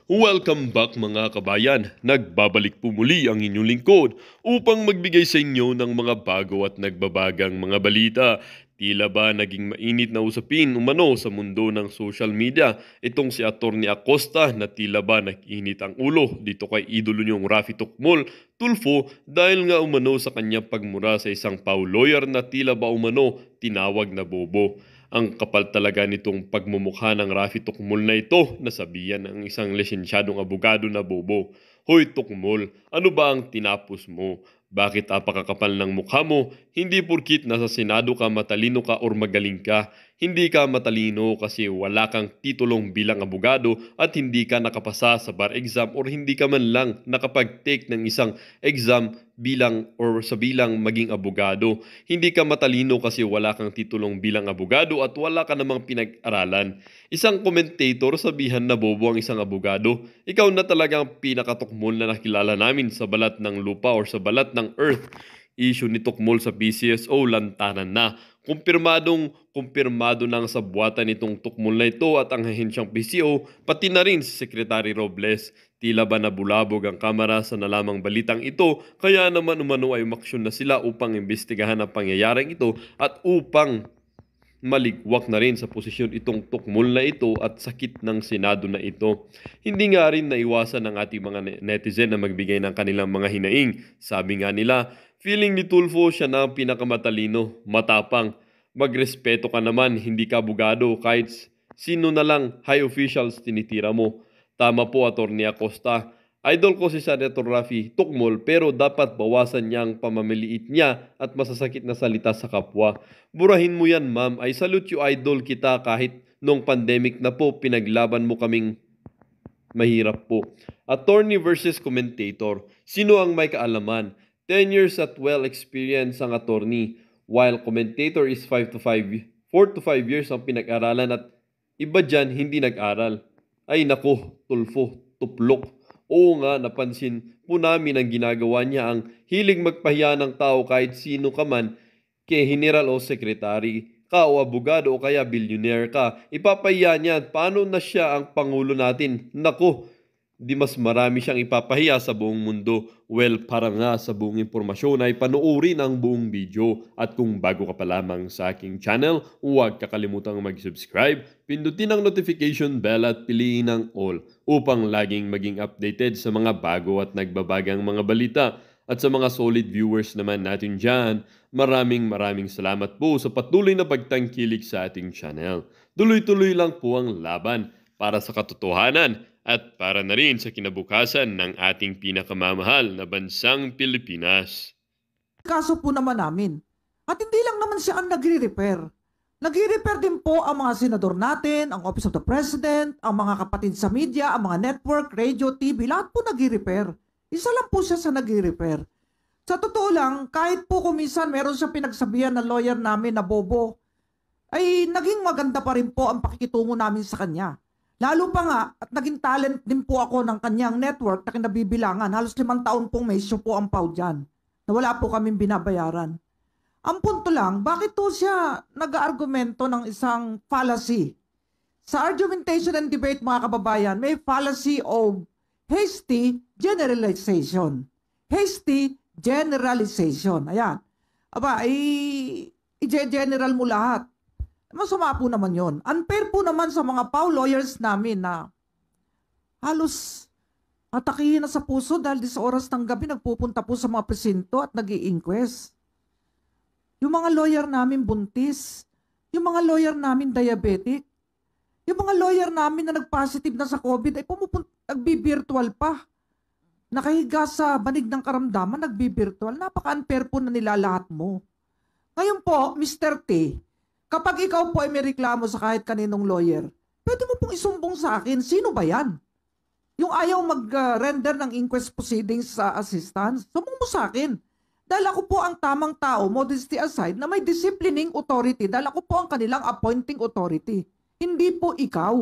Welcome back mga kabayan. Nagbabalik po muli ang inyong lingkod upang magbigay sa inyo ng mga bago at nagbabagang mga balita. Tila ba naging mainit na usapin umano sa mundo ng social media itong si Atty. Acosta na tila ba nag-init ang ulo dito kay idolo niyong Raffy Tulfo dahil nga umano sa kanyang pagmura sa isang PAW lawyer na tila ba umano tinawag na bobo. Ang kapal talaga nitong pagmumukha ng Raffy Tukmol na ito na sabihan ng isang lisensyadong abogado na bobo. Hoy Tukmol, ano ba ang tinapos mo? Bakit apakakapal ng mukha mo? Hindi porkit nasa Senado ka matalino ka or magaling ka. Hindi ka matalino kasi wala kang titulong bilang abogado at hindi ka nakapasa sa bar exam or hindi ka man lang nakapag-take ng isang exam bilang or sa bilang maging abogado. Hindi ka matalino kasi wala kang titulong bilang abogado at wala ka namang pinag-aralan. Isang commentator sabihan na bobo ang isang abogado. Ikaw na talagang pinakatukmol na nakilala namin sa balat ng lupa or sa balat ng earth. Issue ni Tukmol sa PCSO lantanan na. Kumpirmado nang sa buwatan nitong Tukmol na ito at ang ahensyang PCO, pati na rin si Secretary Robles. Tila ba nabulabog ang kamera sa nalamang balitang ito, kaya naman umano ay umaksyon na sila upang imbestigahan ang pangyayaring ito at upang maligwak na rin sa posisyon itong tukmol na ito at sakit ng Senado na ito. Hindi nga rin naiwasan ng ating mga netizen na magbigay ng kanilang mga hinaing. Sabi nga nila, feeling ni Tulfo siya na ang pinakamatalino, matapang. Magrespeto ka naman, hindi ka abogado kahit sino na lang high officials tinitira mo. Tama po, Atty. Acosta. Idol ko si Senator Raffy Tukmol pero dapat bawasan niya ang pamamiliit niya at masasakit na salita sa kapwa. Burahin mo yan, ma'am. I salute you, idol kita kahit nung pandemic na po pinaglaban mo kaming mahirap po. Attorney versus commentator. Sino ang may kaalaman? 10 years at well-experienced ang attorney while commentator is 4 to 5 years ang pinag-aralan at iba dyan hindi nag-aral. Ay nako, Tulfo, tuplok. Oo nga, napansin po namin ang ginagawa niya ang hiling magpahiya ng tao kahit sino ka man, kay general o sekretary ka o abogado o kaya billionaire ka. Ipapahiya niya, paano na siya ang pangulo natin? Nako, di mas marami siyang ipapahiya sa buong mundo. Well, para nga sa buong impormasyon ay panoorin ang buong video. At kung bago ka pa lamang sa aking channel, huwag kakalimutang mag-subscribe, pindutin ang notification bell at piliin ang all upang laging maging updated sa mga bago at nagbabagang mga balita. At sa mga solid viewers naman natin dyan, maraming salamat po sa patuloy na pagtangkilik sa ating channel. Tuloy-tuloy lang po ang laban para sa katotohanan at para na rin sa kinabukasan ng ating pinakamamahal na bansang Pilipinas. Kaso po naman namin. At hindi lang naman siya ang nagre-repair. Nagre-repair din po ang mga senador natin, ang Office of the President, ang mga kapatid sa media, ang mga network, radio, TV, lahat po nagre-repair. Isa lang po siya sa nagre-repair. Sa totoo lang, kahit po kuminsan meron siya pinagsabihan na lawyer namin na bobo, ay naging maganda pa rin po ang pakikitungo namin sa kanya. Lalo pa nga, at naging talent din po ako ng kanyang network na kinabibilangan. Halos 5 taon pong may issue po ang PAW dyan, na wala po kaming binabayaran. Ang punto lang, bakit po siya nag-argumento ng isang fallacy? Sa argumentation and debate, mga kababayan, may fallacy of hasty generalization. Hasty generalization. Ayan. Aba, i-general mo lahat. Masama po naman yon. Unfair po naman sa mga PAW lawyers namin na halos atakihin na sa puso dahil sa oras ng gabi nagpupunta po sa mga presinto at nag-i-inquest. Yung mga lawyer namin buntis, yung mga lawyer namin diabetic, yung mga lawyer namin na nag-positive na sa COVID ay nagbi-virtual pa. Nakahiga sa banig ng karamdaman, nagbi-virtual. Napaka-unfair po na nilalahat mo. Ngayon po, Mr. T, kapag ikaw po ay may reklamo sa kahit kaninong lawyer, pwede mo pong isumbong sa akin, sino ba yan? Yung ayaw mag-render ng inquest proceedings sa assistance, sumbong mo sa akin. Dahil ako po ang tamang tao, modesty aside, na may disciplining authority. Dahil ako po ang kanilang appointing authority. Hindi po ikaw.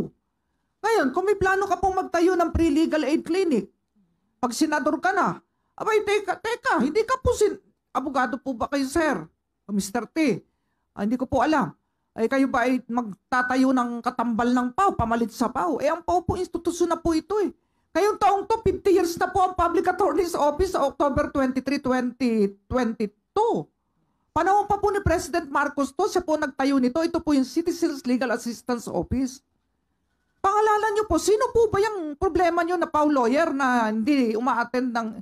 Ngayon, kung may plano ka pong magtayo ng pre-legal aid clinic, pag senador ka na, abay, teka, hindi ka po abogado po ba kayo, sir? O Mr. T? Hindi ko po alam. Ay kayo ba ay magtatayo ng katambal ng PAW, pamalit sa PAW? Eh ang PAW po institusyon na po ito eh. Ngayong taong to, 50 years na po ang Public Attorney's Office sa October 23, 2022. Panahon pa po ni President Marcos to, siya po nagtayo nito. Ito po yung Citizens Legal Assistance Office. Pangalanan nyo po, sino po ba yung problema nyo na lawyer na hindi uma-attend ng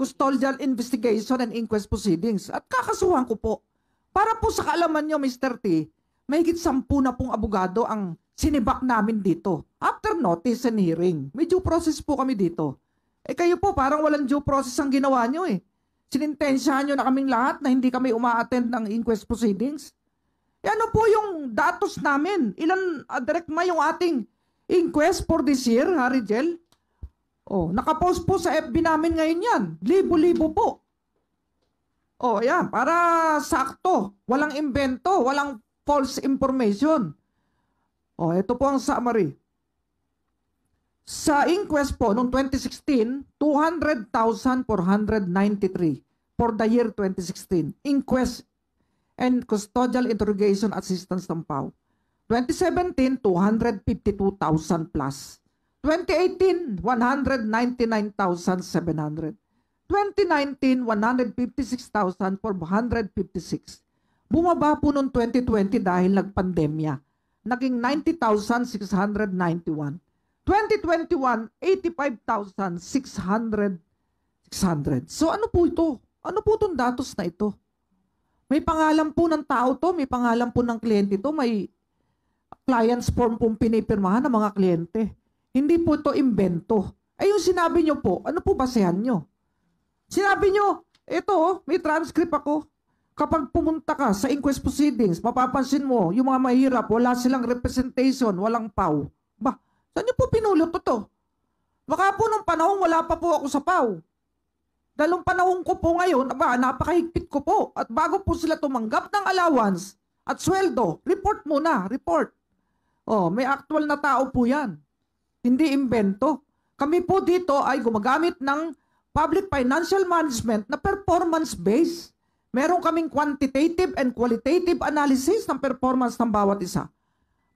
custodial investigation and inquest proceedings? At kakasuhan ko po, para po sa kaalaman nyo, Mr. T, mahigit 10 na pong abogado ang sinibak namin dito. After notice and hearing, may due process po kami dito. Kayo po, parang walang due process ang ginawa nyo eh. Sinintensyahan nyo na kaming lahat na hindi kami uma-attend ng inquest proceedings. Ano po yung datos namin? Ilan, direct ma yung ating inquest for this year, Harry Jel? Nakapost po sa FB namin ngayon yan. Libo-libo po. Yan, para sakto. Walang invento, walang false information. Ito po ang summary. Sa inquest po, noong 2016, 200,493 for the year 2016. Inquest and custodial interrogation assistance ng PAO. 2017, 252,000 plus. 2018, 199,700. 2019, 156,456. Bumaba po noong 2020 dahil nagpandemya. Naging 90,691. 2021, 85,600. So ano po ito? Ano po itong datos na ito? May pangalan po ng tao to, may pangalan po ng kliyente to, may client's form pong pinipirmahan ng mga kliyente. Hindi po ito imbento. Yung sinabi nyo po, ano po basehan nyo? Sinabi nyo, ito, may transcript ako. Kapag pumunta ka sa inquest proceedings, mapapansin mo, yung mga mahirap, wala silang representation, walang PAW. Saan nyo po pinulot ito? Baka po nung panahon, wala pa po ako sa PAW. Dalong panahon ko po ngayon, napakahigpit ko po. At bago po sila tumanggap ng allowance at sweldo, report muna, report. May actual na tao po yan. Hindi imbento. Kami po dito ay gumagamit ng public financial management na performance-based. Meron kaming quantitative and qualitative analysis ng performance ng bawat isa.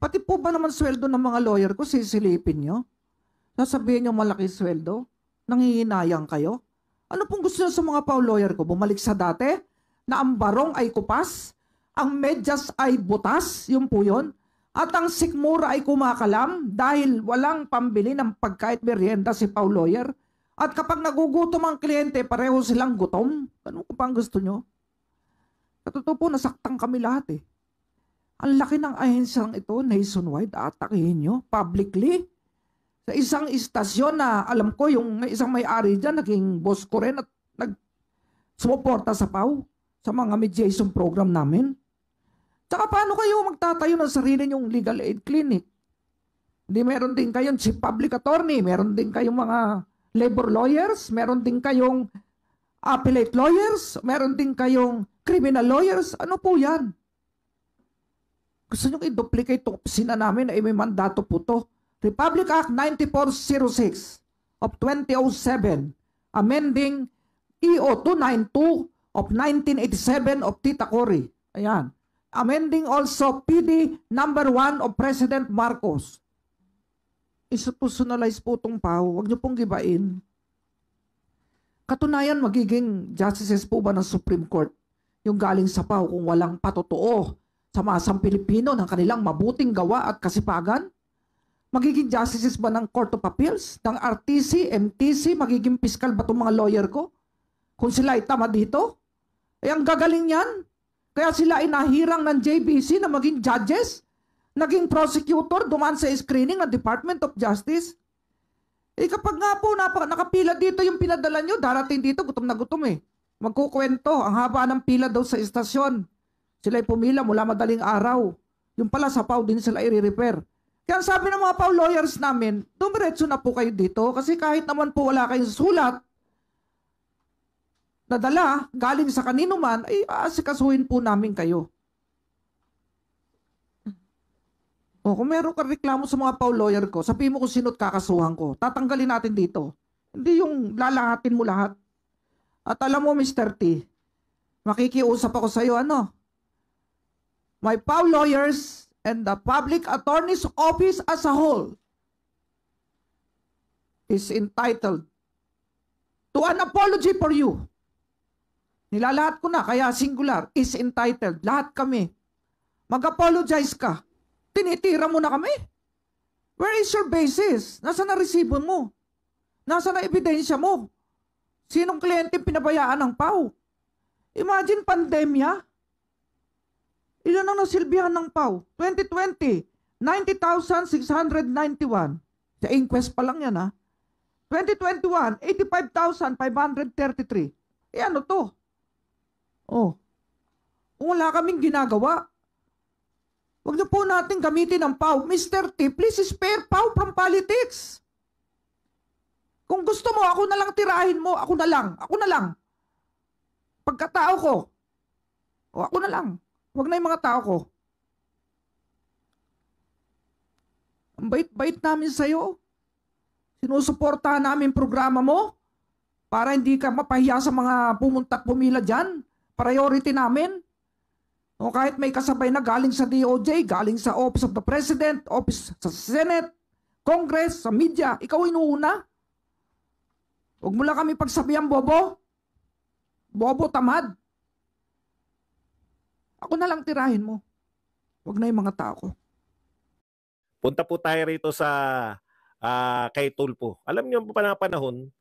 Pati po ba naman sweldo ng mga lawyer ko, sisilipin nyo? Sasabihin nyo malaki sweldo? Nanghihinayang kayo? Ano pong gusto nyo sa mga PAW lawyer ko? Bumalik sa dati? Na ang barong ay kupas? Ang medyas ay butas? Yun po yun? At ang sikmura ay kumakalam dahil walang pambili ng pagkait merienda si PAW lawyer? At kapag nagugutom ang kliyente, pareho silang gutom? Ano pa ang gusto nyo? Totoo po, nasaktan kami lahat eh. Ang laki ng ahensyang ito, nationwide, atakihin nyo, publicly. Sa isang istasyon na, alam ko, yung may isang may-ari dyan, naging boss ko rin at nag-sumuporta sa PAW, sa mga mediation program namin. Tsaka paano kayo magtatayo ng sarili nyong legal aid clinic? Hindi, meron din kayong chief public attorney, meron din kayong mga labor lawyers, meron din kayong appellate lawyers, meron din kayong criminal lawyers. Ano po yan? Gusto nyo i-duplicate itong opisina namin na may mandato po to. Republic Act 9406 of 2007, amending EO 292 of 1987 of Tita Cory. Ayan. Amending also PD number 1 of President Marcos. Institutionalize po itong PAW. Huwag nyo pong gibain. Katunayan, magiging justices po ba ng Supreme Court yung galing sa PAW kung walang patotoo sa masang Pilipino ng kanilang mabuting gawa at kasipagan? Magiging justices ba ng Court of Appeals, ng RTC, MTC, magiging fiscal ba itong mga lawyer ko? Kung sila ay tama dito? Ang gagaling yan. Kaya sila ay nahirang ng JBC na maging judges, naging prosecutor, dumaan sa screening ng Department of Justice. Kapag nga po nakapila dito yung pinadala nyo, darating dito, gutom na gutom eh. Magkukwento, ang haba ng pila daw sa istasyon. Sila'y pumila mula madaling araw. Yung pala sa PAW din sila i-repair. Kaya sabi ng mga PAW lawyers namin, dumiretso na po kayo dito kasi kahit naman po wala kayong sulat na dala galing sa kanino man, ay aasikasuhin po namin kayo. Kung meron kang reklamo sa mga PAW lawyer ko, sabihin mo kung sino't kakasuhan ko. Tatanggalin natin dito. Hindi yung lalahatin mo lahat. At alam mo, Mr. T, makikiusap ako sa iyo, my PAW lawyers and the Public Attorney's Office as a whole, is entitled to an apology for you. Nilalahat ko na, kaya singular, is entitled. Lahat kami. Mag-apologize ka. Tinitira mo na kami. Where is your basis? Nasaan na resibo mo? Nasaan na ebidensya mo? Sinong kliyente pinabayaan ng PAW? Imagine pandemya. Ilan ang nasilbihan ng PAW? 2020, 90,691. Sa inquest pa lang yan, ha? 2021, 85,533. Eh ano to? Oh. Kung wala kaming ginagawa, huwag na po natin gamitin ang PAW. Mr. T, please spare PAW from politics. Kung gusto mo, ako na lang tirahin mo. Ako na lang. Ako na lang. Pagkatao ko. O ako na lang. Huwag na yung mga tao ko. Ang bait-bait namin sa'yo. Sinusuportahan namin programa mo para hindi ka mapahiya sa mga pumunta at pumila dyan. Priority namin. O kahit may kasabay na galing sa DOJ, galing sa Office of the President, Office sa Senate, Congress, sa media, ikaw inuuna. Huwag mo lang kami pagsabihan, bobo. Bobo, tamad. Ako na lang tirahin mo. Huwag na yung mga tao ko. Punta po tayo rito sa kay Tulfo. Alam niyo panahon,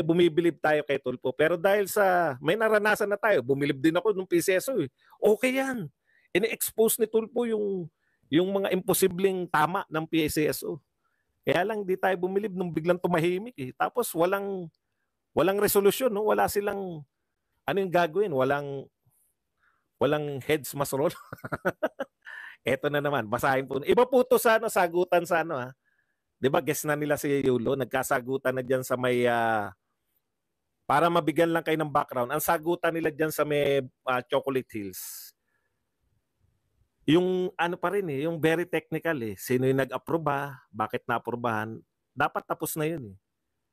bumibilib tayo kay Tulfo. Pero dahil sa may naranasan na tayo, bumilib din ako nung PCSO. Okay yan. Ini-expose ni Tulfo yung mga imposibleng tama ng PCSO. Kaya lang di tayo bumilib nung biglang tumahimik. Tapos walang resolusyon, no? Wala silang ano yung gagawin? Walang heads mas roll. Eto na naman, basahin po. Iba po to sa sagutan sa ha. 'Di ba guess na nila si Yulo, nagkasagutan na diyan sa may para mabigyan lang kayo ng background. Ang sagutan nila diyan sa may Chocolate Hills. Yung ano pa rin yung very technical Sino yung nag-aproba, bakit na-aprobahan? Dapat tapos na 'yun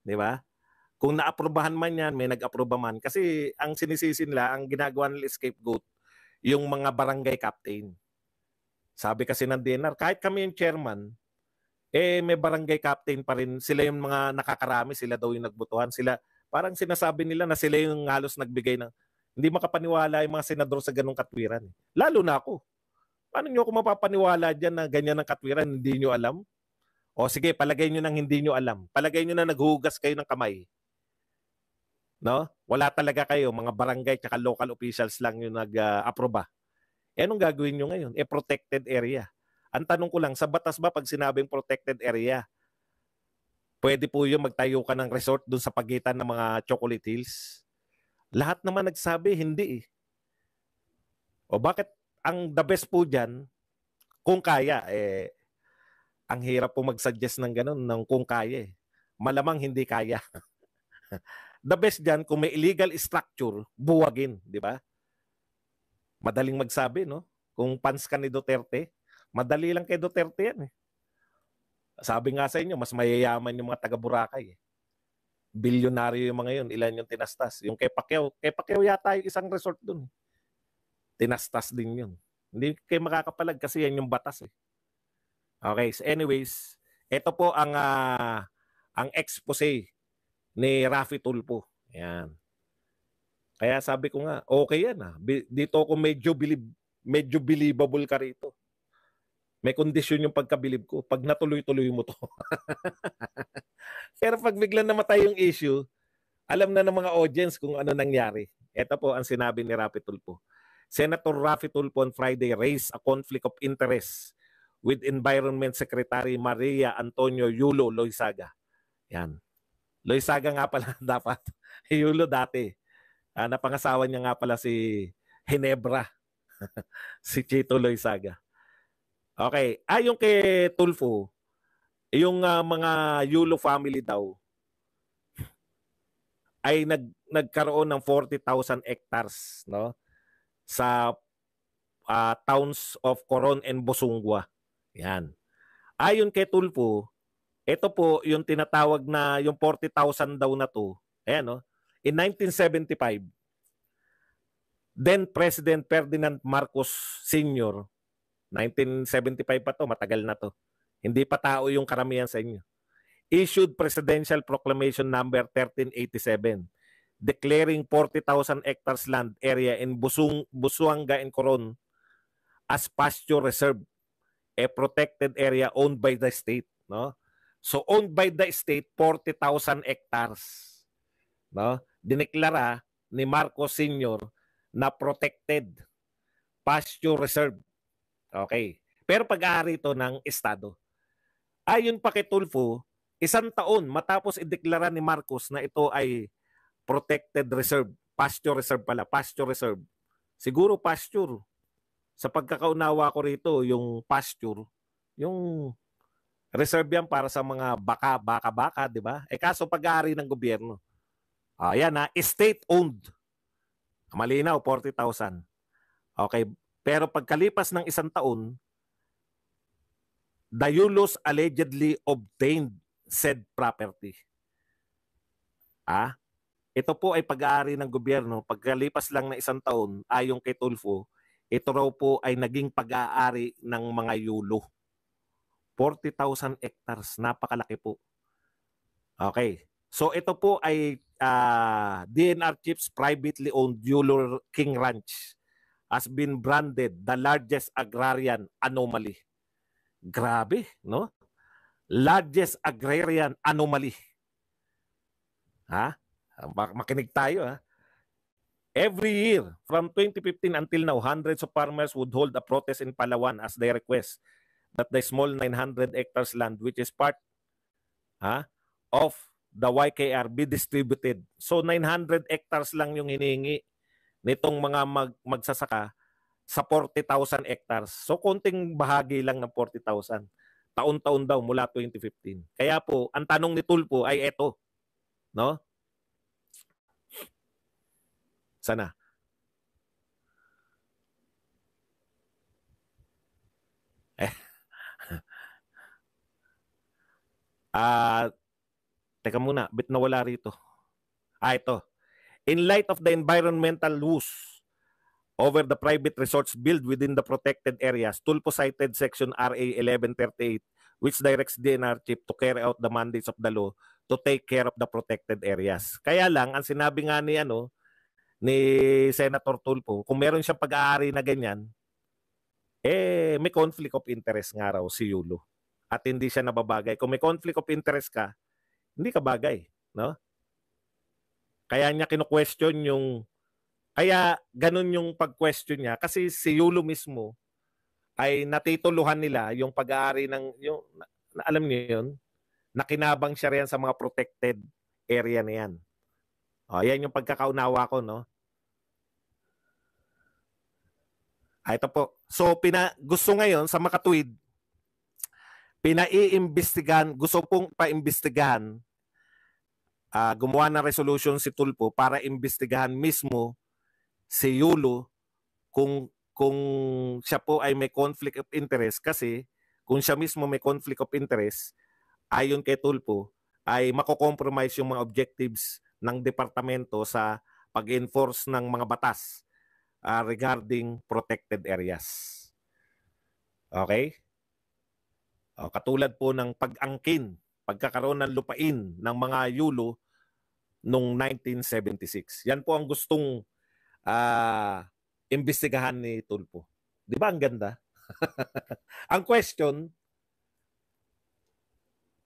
'Di ba? Kung na-aprobahan man 'yan, may nag-aproba man kasi ang sinisisi nila, ang ginagawa nila scapegoat, yung mga barangay captain. Sabi kasi ng DNR, kahit kami yung chairman, may barangay captain pa rin. Sila yung mga nakakarami, sila daw yung nagbotohan. Sila, parang sinasabi nila na sila yung halos nagbigay ng, hindi makapaniwala yung mga senador sa ganong katwiran. Lalo na ako. Paano nyo ako mapapaniwala dyan na ganyan ang katwiran, hindi nyo alam? O sige, palagay nyo nang hindi nyo alam. Palagay nyo na naghuhugas kayo ng kamay. No? Wala talaga kayo, mga barangay at local officials lang yung nag-aproba. Anong gagawin nyo ngayon? Protected area. Ang tanong ko lang, sa batas ba pag sinabing protected area, pwede po yung magtayo ka ng resort dun sa pagitan ng mga Chocolate Hills? Lahat naman nagsabi, hindi O bakit ang the best po dyan, kung kaya, ang hirap po mag-suggest ng ganun, ng kung kaya Malamang hindi kaya. The best dyan, kung may illegal structure, buwagin, di ba? Madaling magsabi, no? Kung fans ka ni Duterte, madali lang kay Duterte yan Sabi nga sa inyo, mas mayayaman yung mga taga-Boracay Bilyonaryo yung mga yun. Ilan yung tinastas? Yung kay Pacquiao yata yung isang resort dun. Tinastas din yun. Hindi kayo makakapalag kasi yan yung batas Okay, so anyways, ito po ang expose ni Raffy Tulfo. Yan. Kaya sabi ko nga, okay yan Dito ako medyo believable ka rito. May kondisyon yung pagkabilib ko. Pag natuloy-tuloy mo to. Pero pag biglang namatay yung issue, alam na ng mga audience kung ano nangyari. Ito po ang sinabi ni Raffy Tulfo. Senator Raffy Tulfo on Friday raised a conflict of interest with Environment Secretary Maria Antonio Yulo Loizaga. Yan. Loizaga nga pala dapat. Yulo dati. Napangasawa niya nga pala si Ginebra. Si Chito Loizaga. Okay. Yung kay Tulfo, yung mga Yulo family daw ay nagkaroon ng 40,000 hectares sa towns of Coron and Bosungwa. Yan. Ayon kay Tulfo, ito po yung tinatawag na yung 40,000 daw na to. Ayan In 1975, then President Ferdinand Marcos Sr., 1975 pa to, matagal na to. Hindi pa tao yung karamihan sa inyo. issued Presidential Proclamation number 1387 declaring 40,000 hectares land area in Busuanga and Coron as pasture reserve, a protected area owned by the state, no? So owned by the state 40,000 hectares, no? Dineklara ni Marcos Sr. na protected pasture reserve. Okay. Pero pag-aari ito ng estado. Ayon pa kay Tulfo, 1 taon matapos ideklara ni Marcos na ito ay protected reserve, pasture reserve pala, pasture reserve. Siguro pasture. Sa pagkakaunawa ko rito, yung pasture, yung reserve yan para sa mga baka, di ba? Kaso pag-aari ng gobyerno. Ayan na, state-owned. Malinaw, 40,000. Okay. Pero pagkalipas ng 1 taon, the Yulos allegedly obtained said property. Ito po ay pag-aari ng gobyerno. Pagkalipas lang ng 1 taon, ayon kay Tulfo, ito raw po ay naging pag-aari ng mga Yulo. 40,000 hectares. Napakalaki po. Okay. So ito po ay DNR Chief's privately owned Yulo King Ranch has been branded the largest agrarian anomaly. Grabe, no? Largest agrarian anomaly. Makinig tayo, ha? Every year, from 2015 until now, hundreds of farmers would hold a protest in Palawan as they request that the small 900 hectares land, which is part of the YKR, be distributed. So 900 hectares lang yung hinihingi nitong mga magsasaka sa 40,000 hectares. So konting bahagi lang ng 40,000. Taon-taon daw mula 2015. Kaya po, ang tanong ni Tulfo ay eto, no? Sana. Teka muna, bit nawala rito. Ito. In light of the environmental loss over the private resorts built within the protected areas, Tulfo cited Section RA 1138, which directs DNR Chief to carry out the mandates of the law to take care of the protected areas. Kaya lang, ang sinabi nga ni Senator Tulfo, kung meron siyang pag-aari na ganyan, may conflict of interest nga raw si Yulo. At hindi siya nababagay. Kung may conflict of interest ka, hindi ka bagay, no? Kaya niya kino-question kaya ganun yung pag-question niya kasi si Yulo mismo ay natituluhan nila yung pag-aari alam niyo yun, nakinabang siya riyan sa mga protected area na yan. Yan yung pagkakaunawa ko, no? Ito po. So, gusto ngayon sa makatuwid, gusto pong paimbestigahan, gumawa ng resolution si Tulfo para imbestigahan mismo si Yulo kung siya po ay may conflict of interest kasi kung siya mismo may conflict of interest, ayon kay Tulfo, ay mako-compromise yung mga objectives ng departamento sa pag-enforce ng mga batas regarding protected areas. Okay? Katulad po ng pag-angkin, pagkakaroon ng lupain ng mga Yulo noong 1976. Yan po ang gustong imbestigahan ni Tulfo. Di ba ang ganda? Ang question,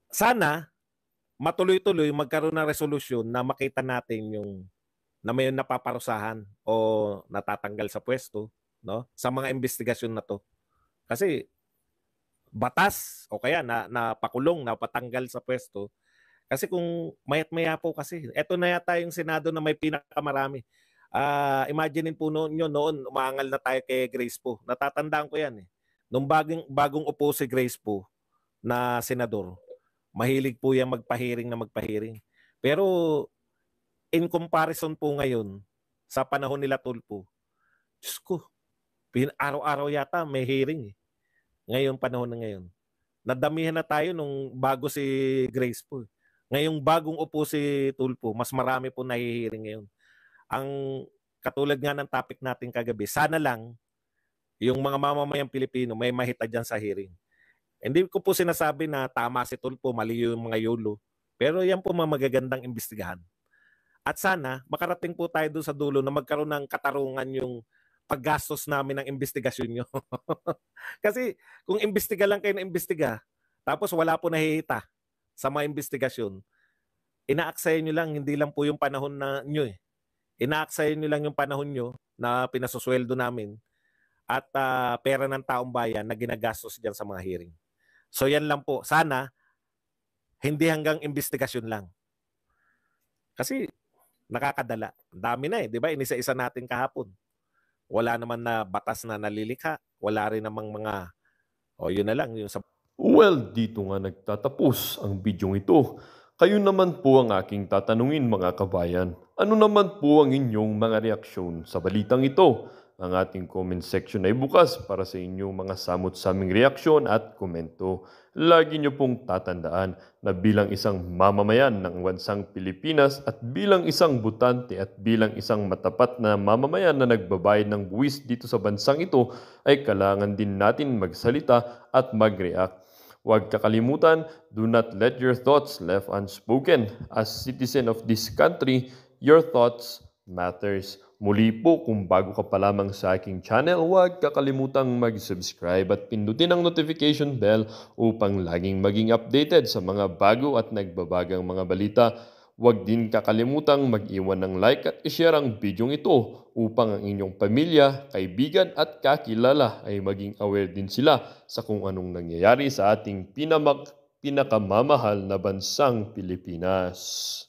sana matuloy-tuloy magkaroon ng resolusyon na makita natin na may napaparusahan o natatanggal sa pwesto, no? Sa mga investigasyon na to. Kasi batas o kaya napakulong, napatanggal sa pwesto. Kasi kung mayat-maya po kasi, eto na yata yung Senado na may pinakamarami. Imagine po noon, umangal na tayo kay Grace Poe. Natatandaan ko yan eh. Nung bagong upo si Grace Poe na senador, mahilig po yan magpahiring. Pero in comparison po ngayon, sa panahon nila Tulfo, Diyos ko, araw-araw yata may hearing eh. Ngayon, panahon na ngayon. Nadamihan na tayo nung bago si Grace Poe. Ngayong bagong upo si Tulfo, mas marami po nahihiring ngayon. Ang katulad nga ng topic natin kagabi, sana lang yung mga mamamayang Pilipino may mahita dyan sa hearing. Hindi ko po sinasabi na tama si Tulfo, mali yung mga YOLO. Pero yan po mga magagandang imbestigahan. At sana, makarating po tayo doon sa dulo na magkaroon ng katarungan yung paggastos namin ng investigasyon nyo. Kasi kung imbestiga lang kayo na imbestiga, tapos wala po nahihita sa mga investigasyon, inaaksaya nyo lang, hindi lang po yung panahon na nyo eh. Inaaksaya nyo lang yung panahon nyo na pinasusweldo namin at pera ng taong bayan na ginagastos dyan sa mga hearing. So yan lang po. Sana, hindi hanggang investigasyon lang. Kasi nakakadala. Ang dami na eh, di ba? Inisa-isa natin kahapon. Wala naman na batas na nalilikha. Wala rin namang mga, yun na lang. Yung sa... Well, dito nga nagtatapos ang bidyong ito. Kayo naman po ang aking tatanungin mga kabayan. Ano naman po ang inyong mga reaksyon sa balitang ito? Ang ating comment section ay bukas para sa inyong mga samot-saming reaksyon at komento. Lagi niyo pong tatandaan na bilang isang mamamayan ng bansang Pilipinas at bilang isang butante at bilang isang matapat na mamamayan na nagbabayad ng buwis dito sa bansang ito ay kailangan din natin magsalita at mag-react. Huwag kakalimutan, do not let your thoughts left unspoken. As citizen of this country, your thoughts matters. Muli po, kung bago ka pa lamang sa aking channel, huwag kakalimutang mag-subscribe at pindutin ang notification bell upang laging maging updated sa mga bago at nagbabagang mga balita. Huwag din kakalimutang mag-iwan ng like at i-share ang bidyong ito upang ang inyong pamilya, kaibigan at kakilala ay maging aware din sila sa kung anong nangyayari sa ating pinakamamahal na bansang Pilipinas.